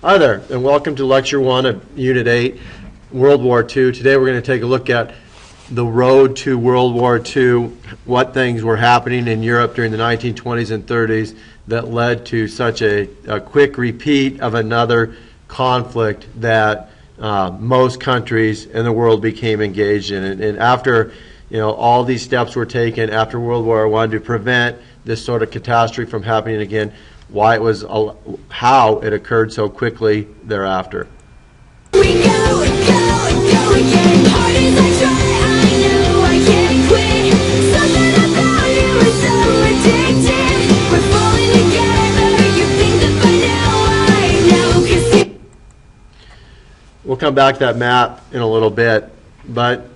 Hi there, and welcome to Lecture 1 of Unit 8, World War II. Today we're going to take a look at the road to World War II, what things were happening in Europe during the 1920s and 30s that led to such a quick repeat of another conflict that most countries in the world became engaged in. And after all these steps were taken after World War I to prevent this sort of catastrophe from happening again, why it was, how it occurred so quickly thereafter. We go and go and go again. Hard as I try, I know I can't quit. Something about you is so addictive. We're falling together. You think that by now I know. 'Cause We'll come back to that map in a little bit, but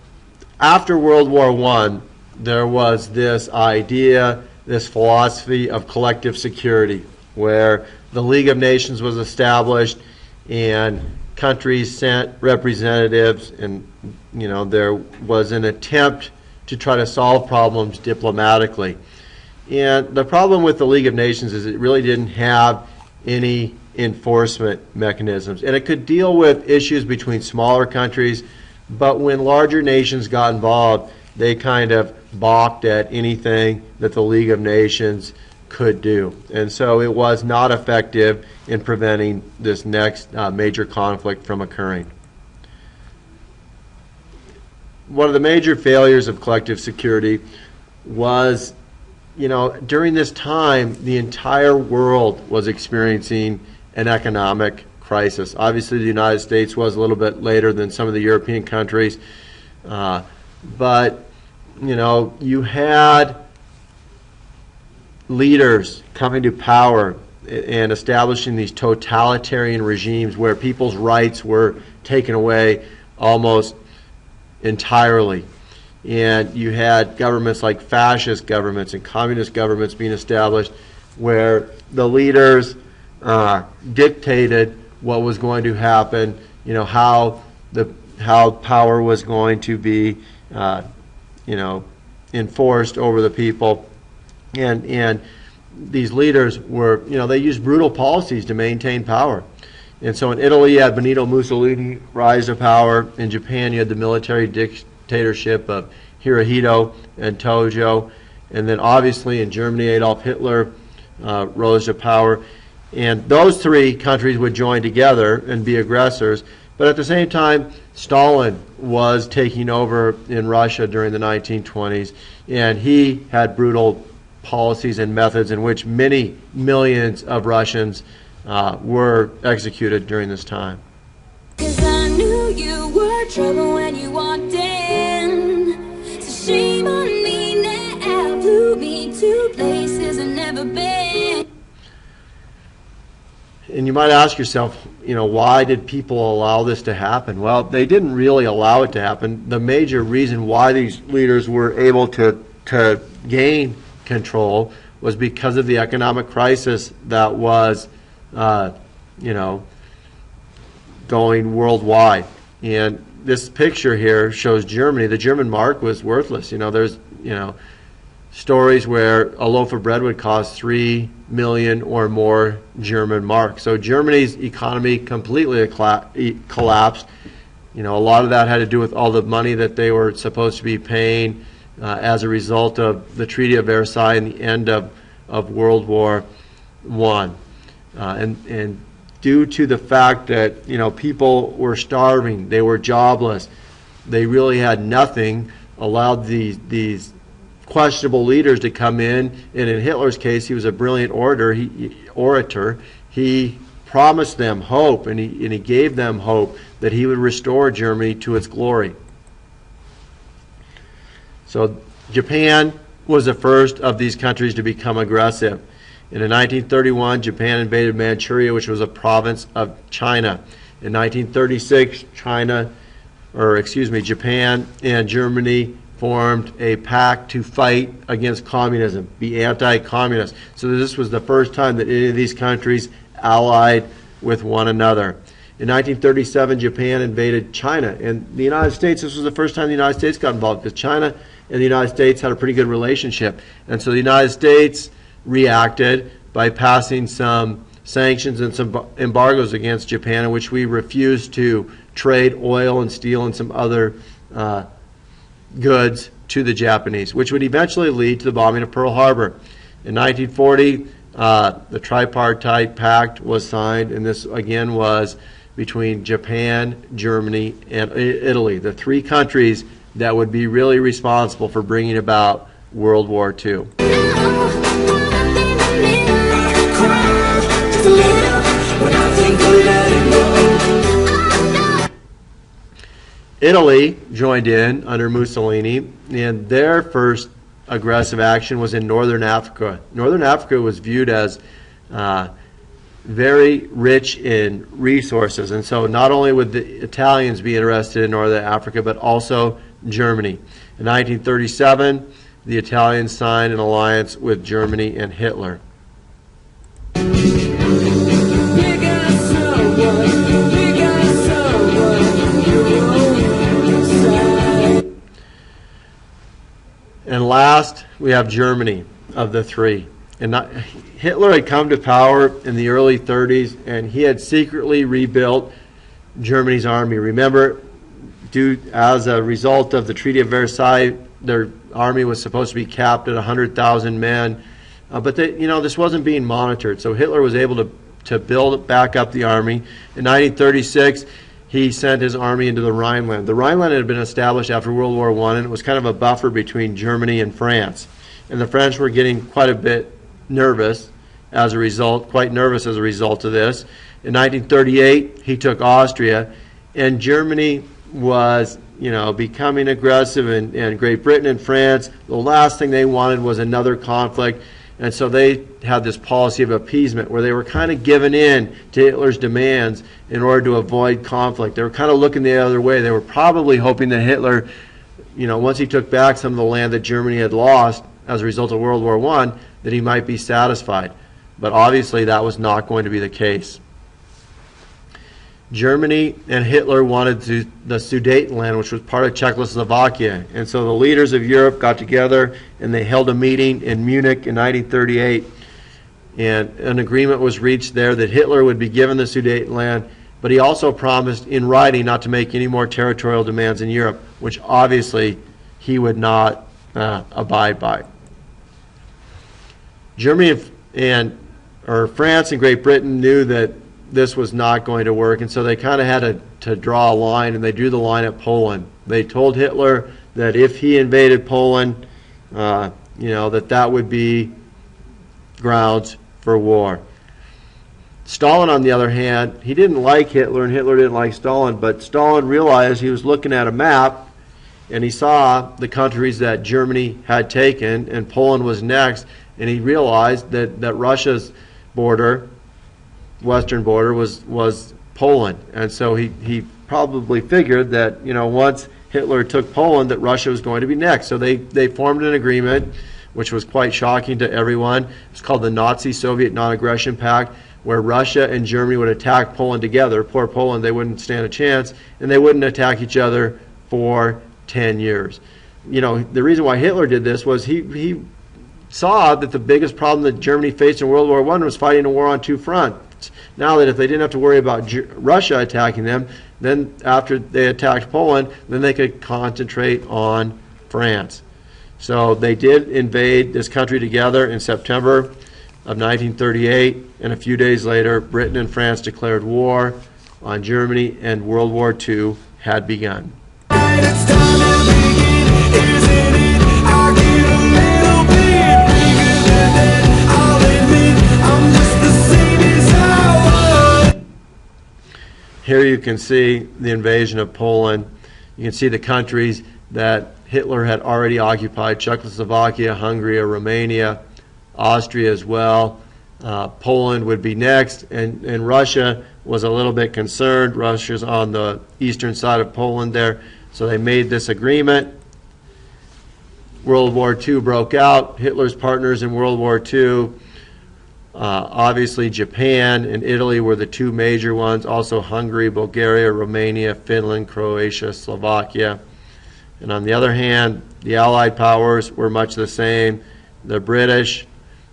after World War I, there was this idea, this philosophy of collective security, where the League of Nations was established and countries sent representatives, and there was an attempt to try to solve problems diplomatically. And the problem with the League of Nations is it really didn't have any enforcement mechanisms, and it could deal with issues between smaller countries, but when larger nations got involved, they kind of balked at anything that the League of Nations could do. And so it was not effective in preventing this next major conflict from occurring. One of the major failures of collective security was, during this time, the entire world was experiencing an economic crisis. Obviously, the United States was a little bit later than some of the European countries, but you had leaders coming to power and establishing these totalitarian regimes where people's rights were taken away almost entirely. And you had governments like fascist governments and communist governments being established where the leaders dictated what was going to happen, how power was going to be enforced over the people. And these leaders were, they used brutal policies to maintain power. And so in Italy, you had Benito Mussolini rise to power. In Japan, you had the military dictatorship of Hirohito and Tojo. And then obviously in Germany, Adolf Hitler rose to power. And those three countries would join together and be aggressors. But at the same time, Stalin was taking over in Russia during the 1920s. And he had brutal policies and methods in which many millions of Russians were executed during this time. 'Cause I knew you were trouble when you walked in. So shame on me now, blew me to places I've never been. And you might ask yourself, why did people allow this to happen? Well, they didn't really allow it to happen. The major reason why these leaders were able to gain control was because of the economic crisis that was, going worldwide. And this picture here shows Germany. The German mark was worthless. There's, stories where a loaf of bread would cost 3 million or more German marks. So Germany's economy completely collapsed. A lot of that had to do with all the money that they were supposed to be paying as a result of the Treaty of Versailles and the end of World War I. And due to the fact that people were starving, they were jobless, they really had nothing, allowed these questionable leaders to come in. And in Hitler's case, he was a brilliant orator. He promised them hope, and he gave them hope that he would restore Germany to its glory. So Japan was the first of these countries to become aggressive. And in 1931, Japan invaded Manchuria, which was a province of China. In 1936, Japan and Germany formed a pact to fight against communism, be anti-communist. So this was the first time that any of these countries allied with one another. In 1937, Japan invaded China. And the United States, this was the first time the United States got involved, because China and the United States had a pretty good relationship. And so the United States reacted by passing some sanctions and some embargoes against Japan, in which we refused to trade oil and steel and some other goods to the Japanese, which would eventually lead to the bombing of Pearl Harbor. In 1940, the Tripartite Pact was signed, and this again was between Japan, Germany, and Italy, the three countries that would be really responsible for bringing about World War II. Italy joined in under Mussolini, and their first aggressive action was in Northern Africa. Northern Africa was viewed as very rich in resources, and so not only would the Italians be interested in Northern Africa, but also Germany. In 1937, the Italians signed an alliance with Germany and Hitler. And last, we have Germany of the three. And Hitler had come to power in the early 30s, and he had secretly rebuilt Germany's army. Remember, as a result of the Treaty of Versailles, their army was supposed to be capped at 100,000 men, but this wasn't being monitored. So Hitler was able to build back up the army. In 1936, he sent his army into the Rhineland. The Rhineland had been established after World War I, and it was kind of a buffer between Germany and France. And the French were getting quite nervous as a result of this. In 1938, he took Austria, and Germany was, becoming aggressive, and Great Britain and France, the last thing they wanted was another conflict. And so they had this policy of appeasement where they were kind of giving in to Hitler's demands in order to avoid conflict. They were kind of looking the other way. They were probably hoping that Hitler, once he took back some of the land that Germany had lost as a result of World War I, that he might be satisfied. But obviously that was not going to be the case. Germany and Hitler wanted the Sudetenland, which was part of Czechoslovakia. And so the leaders of Europe got together and they held a meeting in Munich in 1938. And an agreement was reached there that Hitler would be given the Sudetenland, but he also promised in writing not to make any more territorial demands in Europe, which obviously he would not abide by. France and Great Britain knew that this was not going to work, and so they kind of had to draw a line, and they drew the line at Poland. They told Hitler that if he invaded Poland, that would be grounds for war. Stalin, on the other hand, he didn't like Hitler, and Hitler didn't like Stalin, but Stalin realized, he was looking at a map, and he saw the countries that Germany had taken, and Poland was next, and he realized that Russia's border, western border, was Poland. And so he probably figured that, once Hitler took Poland, that Russia was going to be next. So they formed an agreement, which was quite shocking to everyone. It's called the Nazi-Soviet Non-Aggression Pact, where Russia and Germany would attack Poland together. Poor Poland, they wouldn't stand a chance, and they wouldn't attack each other for 10 years. The reason why Hitler did this was he saw that the biggest problem that Germany faced in World War I was fighting a war on two fronts. Now that if they didn't have to worry about Russia attacking them, then after they attacked Poland, then they could concentrate on France. So they did invade this country together in September of 1938, and a few days later, Britain and France declared war on Germany, and World War II had begun. It's time to begin, isn't it? I get a little bit bigger than that. I'll admit I'm just the same as I was. Here you can see the invasion of Poland. You can see the countries that Hitler had already occupied: Czechoslovakia, Hungary, Romania, Austria as well. Poland would be next, and Russia was a little bit concerned. Russia's on the eastern side of Poland there. So they made this agreement. World War II broke out. Hitler's partners in World War II, obviously Japan and Italy were the two major ones. Also Hungary, Bulgaria, Romania, Finland, Croatia, Slovakia. And on the other hand, the Allied powers were much the same. The British,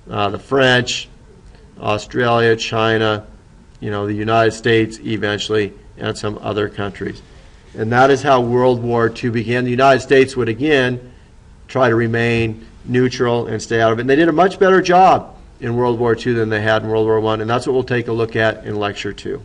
the French, Australia, China, the United States eventually, and some other countries. And that is how World War II began. The United States would again try to remain neutral and stay out of it. And they did a much better job in World War II than they had in World War I, and that's what we'll take a look at in Lecture 2.